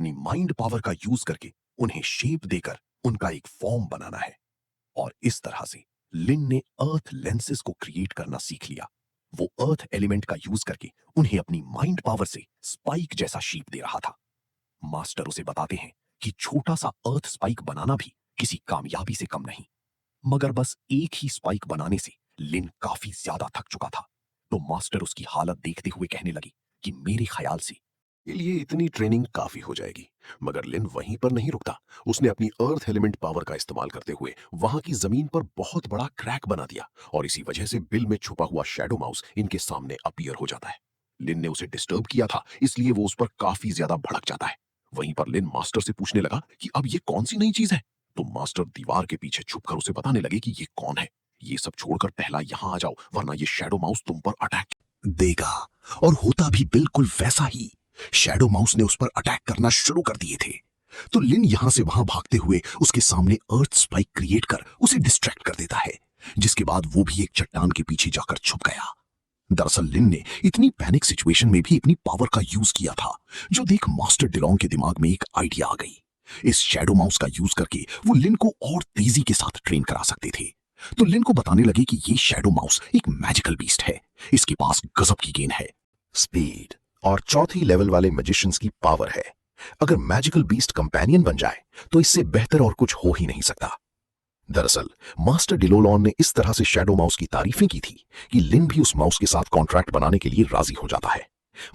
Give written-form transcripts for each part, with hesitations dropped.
अपनी mind power का use करके उन्हें शेप देकर उनका एक फॉर्म बनाना है। और इस तरह से लिन ने अर्थ लेंसेज को क्रिएट करना सीख लिया। वो अर्थ एलिमेंट का यूज करके उन्हें अपनी माइंड पावर से स्पाइक जैसा शेप दे रहा था। मास्टर उसे बताते हैं कि छोटा सा अर्थ स्पाइक बनाना भी किसी कामयाबी से कम नहीं। मगर बस एक ही स्पाइक बनाने से लिन काफी ज्यादा थक चुका था। तो मास्टर उसकी हालत देखते हुए कहने लगी कि मेरे ख्याल से के लिए इतनी ट्रेनिंग काफी हो जाएगी। मगर लिन वहीं पर नहीं रुकता। उसने अपनी अर्थ एलिमेंट पावर का इस्तेमाल करते हुए वहां की जमीन पर बहुत बड़ा क्रैक बना दिया और इसी वजह से बिल में छुपा हुआ शैडो माउस इनके सामने अपीयर हो जाता है। लिन ने उसे डिस्टर्ब किया था, इसलिए वो उस पर काफी ज्यादा भड़क जाता है। वहीं पर लिन मास्टर से पूछने लगा कि अब ये कौन सी नई चीज है। तो मास्टर दीवार के पीछे छुपकर उसे बताने लगे कि ये कौन है। ये सब छोड़कर पहला यहाँ आ जाओ, वरना ये शैडो माउस तुम पर अटैक देगा। और होता भी बिल्कुल वैसा ही। शैडो माउस ने उस पर अटैक करना शुरू कर दिए थे। तो लिन यहां से वहां भागते हुए उसके सामने अर्थ स्पाइक क्रिएट कर उसे डिस्ट्रैक्ट कर देता है, जिसके बाद वो भी एक चट्टान के पीछे जाकर छुप गया। दरअसल लिन ने इतनी पैनिक सिचुएशन में भी अपनी पावर का यूज किया था, जो देख मास्टर डिलोंग के दिमाग में एक आइडिया आ गई। इस शैडो माउस का यूज करके वो लिन को और तेजी के साथ ट्रेन करा सकते थे। तो लिन को बताने लगे कि ये शैडो माउस एक मैजिकल बीस्ट है। इसके पास गजब की गेन है, स्पीड और चौथी लेवल वाले मैजिशियंस की पावर है। अगर मैजिकल बीस्ट कंपेनियन बन जाए तो इससे बेहतर और कुछ हो ही नहीं सकता। दरअसल मास्टर डिलोलॉन ने इस तरह से शैडो माउस की तारीफें की थी कि लिन भी उस माउस के साथ कॉन्ट्रैक्ट बनाने के लिए राजी हो जाता है।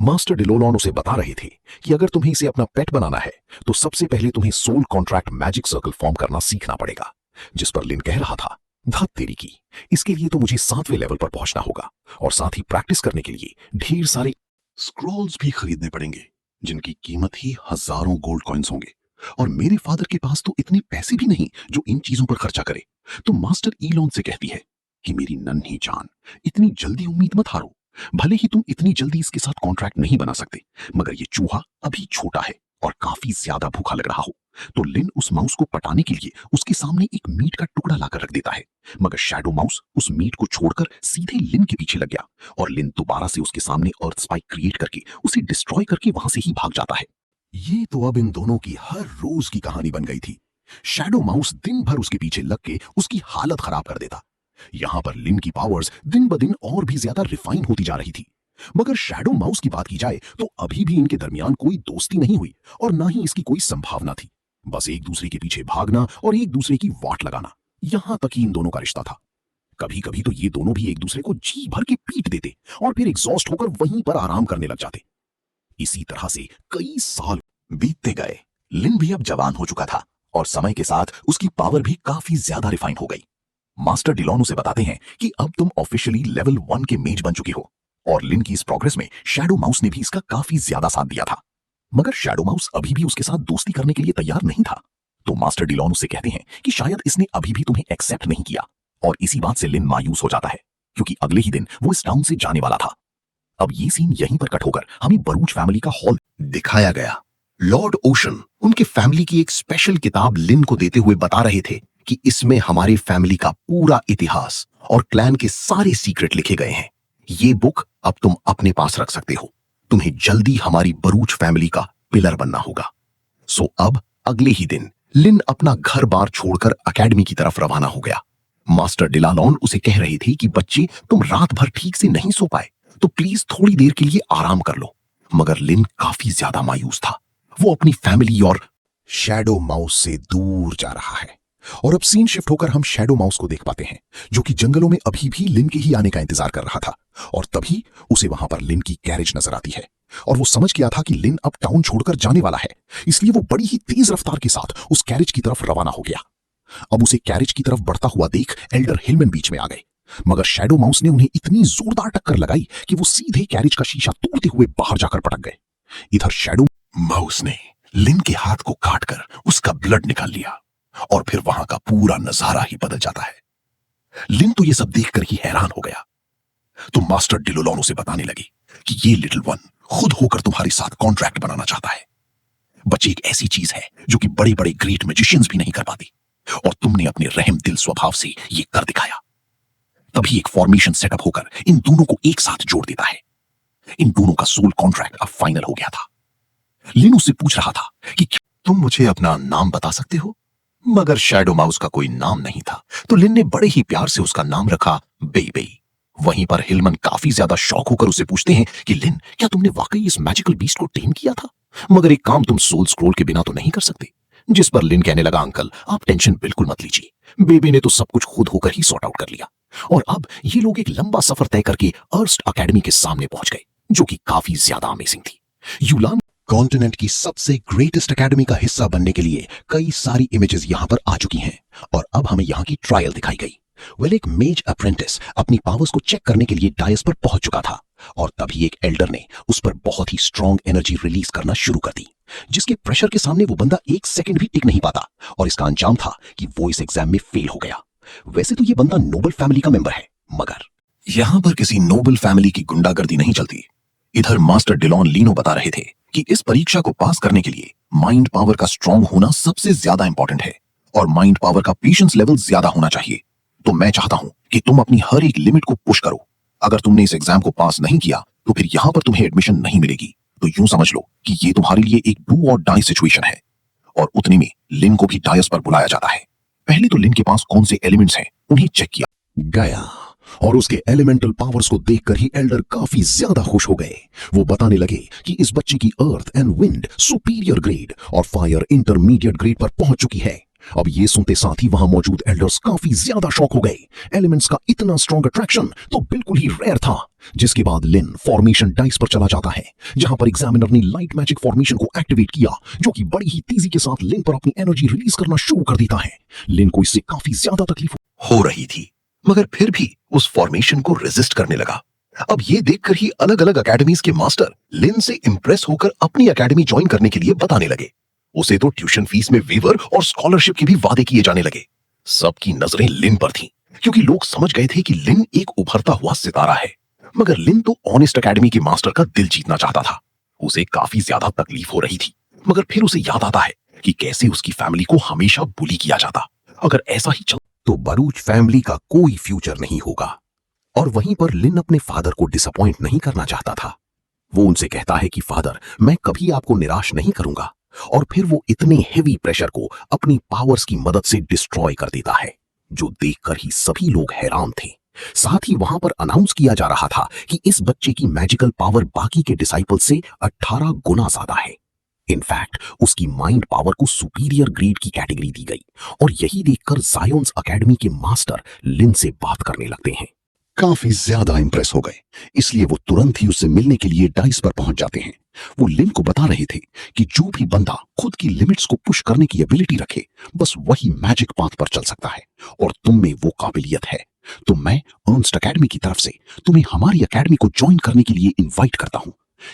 मास्टर डिलोलॉन उसे बता रहे थे कि अगर तुम्हें इसे अपना पेट बनाना है तो सबसे पहले तुम्हें soul contract magic circle form करना सीखना पड़ेगा। जिस पर लिन कह रहा था, धत तेरी की, इसके लिए तो मुझे 7वें लेवल पर पहुंचना होगा और साथ ही प्रैक्टिस करने के लिए ढेर सारे स्क्रॉल्स भी खरीदने पड़ेंगे, जिनकी कीमत ही हजारों गोल्ड कॉइन्स होंगे। और मेरे फादर के पास तो इतने पैसे भी नहीं जो इन चीजों पर खर्चा करे। तो मास्टर ईलॉन से कहती है कि मेरी नन्ही जान, इतनी जल्दी उम्मीद मत हारो। भले ही तुम इतनी जल्दी इसके साथ कॉन्ट्रैक्ट नहीं बना सकते, मगर ये चूहा अभी छोटा है और काफी ज्यादा भूखा लग रहा हो। तो लिन उस माउस को पटाने के लिए उसके सामने एक मीट का टुकड़ा लाकर रख देता है, मगर शैडो माउस उस मीट को छोड़कर सीधे लिन के पीछे लग गया और लिन दोबारा से उसके सामने अर्थ स्पाइक क्रिएट करके उसे डिस्ट्रॉय करके वहां से ही भाग जाता है। ये तो अब इन दोनों की हर रोज की कहानी बन गई थी। शैडो माउस दिन भर उसके पीछे लग के उसकी हालत खराब कर देता। यहां पर लिन की पावर्स दिन ब दिन और भी ज्यादा रिफाइन होती जा रही थी। मगर शैडो माउस की बात की जाए तो अभी भी इनके दरमियान कोई दोस्ती नहीं हुई और ना ही इसकी कोई संभावना थी। बस एक दूसरे के पीछे भागना और एक दूसरे की वाट लगाना, यहां तक ही इन दोनों का रिश्ता था। कभी कभी तो ये दोनों भी एक दूसरे को जी भर के पीट देते और फिर एग्जॉस्ट होकर वहीं पर आराम करने लग जाते। इसी तरह से कई साल बीतते गए। लिन भी अब जवान हो चुका था और समय के साथ उसकी पावर भी काफी ज्यादा रिफाइन हो गई। मास्टर डिलॉन उसे बताते हैं कि अब तुम ऑफिशियली लेवल 1 के मेज बन चुकी हो। और लिन की इस प्रोग्रेस में शैडो माउस ने भी इसका काफी ज्यादा साथ दिया था। मगर शैडो माउस अभी भी उसके साथ दोस्ती करने के लिए तैयार नहीं था। तो मास्टर डिलॉन उससे कहते हैं कि शायद इसने अभी भी तुम्हें एक्सेप्ट नहीं किया। और इसी बात से लिन मायूस हो जाता है, क्योंकि अगले ही दिन वो इस टाउन से जाने वाला था। अब ये सीन यहीं पर कट होकर हमें बरूच फैमिली का हॉल दिखाया गया। लॉर्ड ओशन उनके फैमिली की एक स्पेशल किताब लिन को देते हुए बता रहे थे कि इसमें हमारे फैमिली का पूरा इतिहास और क्लैन के सारे सीक्रेट लिखे गए हैं। ये बुक अब तुम अपने पास रख सकते हो। तुम्हें जल्दी हमारी बरूच फैमिली का पिलर बनना होगा। सो अब अगले ही दिन लिन अपना घर बार छोड़कर एकेडमी की तरफ रवाना हो गया। मास्टर डिलालॉन उसे कह रहे थे कि बच्चे, तुम रात भर ठीक से नहीं सो पाए तो प्लीज थोड़ी देर के लिए आराम कर लो। मगर लिन काफी ज्यादा मायूस था। वो अपनी फैमिली और शैडो माउस से दूर जा रहा है। और अब सीन शिफ्ट होकर हम शैडो माउस को देख पाते हैं, जो कि जंगलों में अभी भी लिन के ही आने का इंतजार कर रहा था। और तभी उसे वहां पर लिन की कैरेज नजर आती है और वो समझ गया था कि लिन अब टाउन छोड़कर जाने वाला है, इसलिए वो बड़ी ही तेज रफ्तार के साथ उस कैरेज की तरफ रवाना हो गया। अब उसे कैरेज की तरफ बढ़ता हुआ देख एल्डर हिलमैन बीच में आ गए, मगर शैडो माउस ने उन्हें इतनी जोरदार टक्कर लगाई कि वो सीधे कैरेज का शीशा तोड़ते हुए बाहर जाकर पटक गए। इधर शैडो माउस ने लिन के हाथ को काटकर उसका ब्लड निकाल लिया और फिर वहां का पूरा नजारा ही बदल जाता है। लिन तो ये सब देखकर ही हैरान हो गया। तो मास्टर डिलोलॉन उसे बताने लगी कि ये लिटिल वन खुद होकर तुम्हारे साथ कॉन्ट्रैक्ट बनाना चाहता है। बच्चे, एक ऐसी चीज है जो कि बड़े बड़े ग्रेट मैजिशियंस भी नहीं कर पाती, और तुमने अपने रहम दिल स्वभाव से ये कर दिखाया। तभी एक फॉर्मेशन सेटअप होकर इन दोनों को एक साथ जोड़ देता है। इन दोनों का सोल कॉन्ट्रैक्ट अब फाइनल हो गया था। लिन उससे पूछ रहा था कि क्या तुम मुझे अपना नाम बता सकते हो, मगर शैडो माउस का कोई नाम नहीं था, तो लिन ने बड़े ही प्यार से उसका नाम रखा बेबी। वहीं पर हिलमन काफी ज्यादा शॉक होकर उसे पूछते हैं कि लिन, क्या तुमने वाकई इस मैजिकल बीस्ट को टेम किया था? मगर एक काम तुम सोल स्क्रोल के बिना तो नहीं कर सकते। जिस पर लिन कहने लगा, अंकल आप टेंशन बिल्कुल मत लीजिए, बेबी ने तो सब कुछ खुद होकर ही सॉर्ट आउट कर लिया। और अब ये लोग एक लंबा सफर तय करके अर्स्ट अकेडमी के सामने पहुंच गए, जो कि काफी ज्यादा अमेजिंग थी। यूलान कॉन्टिनेंट की सबसे ग्रेटेस्ट एकेडमी का हिस्सा बनने के लिए कई सारी इमेजेस यहां पर आ चुकी हैं और अब हमें यहां की ट्रायल दिखाई गई। एक मेज अप्रेंटिस अपनी पावर्स को चेक करने के लिए डायस पर पहुंच चुका था और तभी एक एल्डर ने उस पर बहुत ही स्ट्रॉन्ग एनर्जी रिलीज करना शुरू कर दी, जिसके प्रेशर के सामने वो बंदा एक सेकंड भी टिक नहीं पाता और इसका अंजाम था कि वो इस एग्जाम में फेल हो गया। वैसे तो ये बंदा नोबल फैमिली का मेंबर है, मगर यहां पर किसी नोबल फैमिली की गुंडागर्दी नहीं चलती। इधर मास्टर डिलॉन लीनो बता रहे थे कि इस परीक्षा को पास करने के लिए माइंड पावर का स्ट्रॉन्ग होना सबसे ज्यादा इंपॉर्टेंट है और माइंड पावर का पेशेंस लेवल ज्यादा होना चाहिए। तो मैं चाहता हूं कि तुम अपनी हर एक लिमिट को पुश करो। अगर तुमने इस एग्जाम को पास नहीं किया तो फिर यहां पर तुम्हें एडमिशन नहीं मिलेगी। तो यूं समझ लो कि ये तुम्हारे लिए एक डू और डाई सिचुएशन है। और उतने में लिन को भी डायस पर बुलाया जाता है। पहले तो लिन के पास कौन से एलिमेंट्स हैं उन्हें चेक किया गया और उसके एलिमेंटल पावर्स को देखकर ही एल्डर काफी ज्यादा खुश हो गए। वो बताने लगे कि इस बच्चे की earth and wind superior grade और फायर इंटरमीडिएट ग्रेड पर पहुंच चुकी है। अब ये सुनते साथ ही वहां मौजूद एल्डर्स काफी ज्यादा शॉक हो गए। एलिमेंट्स का इतना स्ट्रॉन्ग अट्रैक्शन तो बिल्कुल ही रेयर था। जिसके बाद लिन फॉर्मेशन डाइस पर चला जाता है, जहां पर एग्जामिनर ने लाइट मैजिक फॉर्मेशन को एक्टिवेट किया, जो कि बड़ी ही तेजी के साथ लिन पर अपनी एनर्जी रिलीज करना शुरू कर देता है। लिन को इससे काफी ज्यादा तकलीफ हो रही थी, मगर फिर भी उस फॉर्मेशन को रेजिस्ट करने लगा। अब ये देखकर ही अलग अलग एकेडमीज के मास्टर लिन से इंप्रेस होकर अपनी एकेडमी ज्वाइन करने के लिए बताने लगे। उसे तो ट्यूशन फीस में वेवर और स्कॉलरशिप के भी वादे किए जाने लगे। सबकी नजरें लिन पर थीं, क्योंकि लोग समझ गए थे कि लिन एक उभरता हुआ सितारा है। मगर लिन तो ऑनेस्ट एकेडमी के मास्टर का दिल जीतना चाहता था। उसे काफी ज्यादा तकलीफ हो रही थी, मगर फिर उसे याद आता है कि कैसे उसकी फैमिली को हमेशा बुली किया जाता। अगर ऐसा ही चल तो बरूच फैमिली का कोई फ्यूचर नहीं होगा। और वहीं पर लिन अपने फादर को डिसअपॉइंट नहीं करना चाहता था। वो उनसे कहता है कि फादर, मैं कभी आपको निराश नहीं करूंगा। और फिर वो इतने हेवी प्रेशर को अपनी पावर्स की मदद से डिस्ट्रॉय कर देता है, जो देखकर ही सभी लोग हैरान थे। साथ ही वहां पर अनाउंस किया जा रहा था कि इस बच्चे की मैजिकल पावर बाकी के डिसाइपल से 18 गुना ज्यादा है। इनफैक्ट उसकी माइंड पावर को सुपीरियर ग्रेड की कैटेगरी दी गई और यही देखकर जायोन्स एकेडमी के मास्टर लिन से बात करने लगते हैं। काफी ज्यादा इंप्रेस हो गए, इसलिए वो तुरंत ही उससे मिलने के लिए डाइस पर पहुंच जाते हैं। वो लिन को बता रहे थे कि जो भी बंदा खुद की लिमिट्स को पुश करने की एबिलिटी रखे, बस वही मैजिक पाथ पर चल सकता है और तुम में वो काबिलियत है। तो मैं अर्नस्ट एकेडमी की तरफ से तुम्हें हमारी एकेडमी को ज्वाइन करने के लिए इनवाइट करता हूं।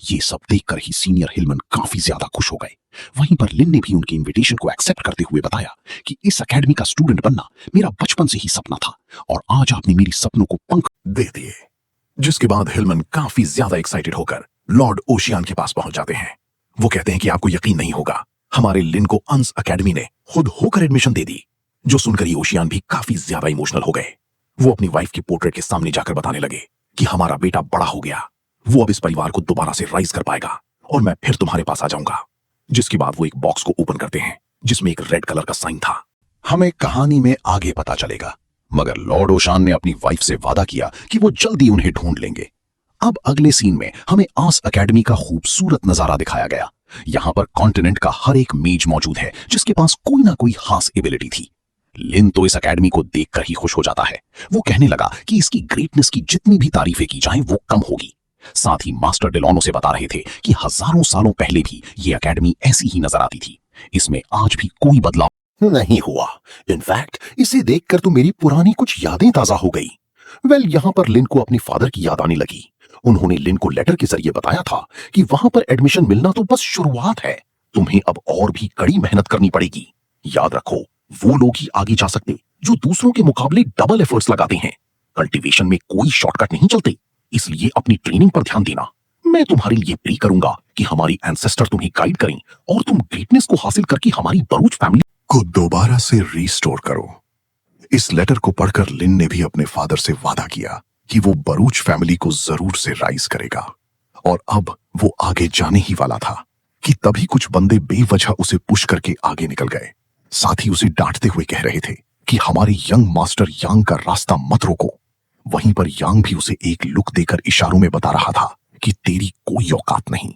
ये सब देखकर ही सीनियर हिलमन काफी ज्यादा खुश हो गए। वहीं पर लिन ने भी उनके इनविटेशन को एक्सेप्ट करते हुए बताया कि इस एकेडमी का स्टूडेंट बनना मेरा बचपन से ही सपना था और आज आपने मेरी सपनों को पंख दे दिए। जिसके बाद हिलमन काफी ज्यादा एक्साइटेड होकर लॉर्ड ओशियान के पास पहुंच जाते हैं। वो कहते हैं कि आपको यकीन नहीं होगा, हमारे लिन को अंस एकेडमी ने खुद होकर एडमिशन दे दी। जो सुनकर ये ओशियान भी काफी ज्यादा इमोशनल हो गए। वो अपनी वाइफ की पोर्ट्रेट के सामने जाकर बताने लगे कि हमारा बेटा बड़ा हो गया, वो अब इस परिवार को दोबारा से राइज कर पाएगा और मैं फिर तुम्हारे पास आ जाऊंगा। जिसके बाद वो एक बॉक्स को ओपन करते हैं जिसमें एक रेड कलर का साइन था। हमें कहानी में आगे पता चलेगा, मगर लॉर्ड ओशान ने अपनी वाइफ से वादा किया कि वो जल्दी उन्हें ढूंढ लेंगे। अब अगले सीन में हमें आस एकेडमी का खूबसूरत नजारा दिखाया गया। यहाँ पर कॉन्टिनेंट का हर एक मेज मौजूद है जिसके पास कोई ना कोई खास एबिलिटी थी। लिन तो इस एकेडमी को देखकर ही खुश हो जाता है। वो कहने लगा कि इसकी ग्रेटनेस की जितनी भी तारीफें की जाएं वो कम होगी। साथ ही मास्टर डेलॉनो से बता रहे थे कि हजारों सालों पहले भी ये एकेडमी ऐसी ही नजर आती थी। इसमें आज भी कोई बदलाव नहीं हुआ। इनफैक्ट इसे देखकर तो मेरी पुरानी कुछ यादें ताजा हो गई। यहाँ पर लिन को अपनी फादर की याद आने लगी। उन्होंने लिन को लेटर के जरिए बताया था कि वहां पर एडमिशन मिलना तो बस शुरुआत है, तुम्हें अब और भी कड़ी मेहनत करनी पड़ेगी। याद रखो, वो लोग ही आगे जा सकते जो दूसरों के मुकाबले डबल एफर्ट्स लगाते हैं। कल्टीवेशन में कोई शॉर्टकट नहीं चलते, इसलिए अपनी ट्रेनिंग पर ध्यान देना। मैं तुम्हारे लिए प्रे करूंगा कि हमारी एंसेस्टर तुम्हें गाइड करें और तुम ग्रेटनेस को हासिल करके हमारी बरूच फैमिली को दोबारा से रिस्टोर करो। इस लेटर को पढ़कर लिन ने भी अपने फादर से वादा किया कि वो बरूच फैमिली को जरूर से राइज करेगा। और अब वो आगे जाने ही वाला था कि तभी कुछ बंदे बेवजह उसे पुश करके आगे निकल गए। साथ ही उसे डांटते हुए कह रहे थे कि हमारे यंग मास्टर यांग का रास्ता मत रोको। वहीं पर यांग भी उसे एक लुक देकर इशारों में बता रहा था कि तेरी कोई औकात नहीं।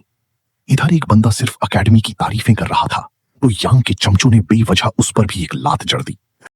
इधर एक बंदा सिर्फ एकेडमी की तारीफें कर रहा था तो यांग के चमचों ने बेवजह उस पर भी एक लात जड़ दी।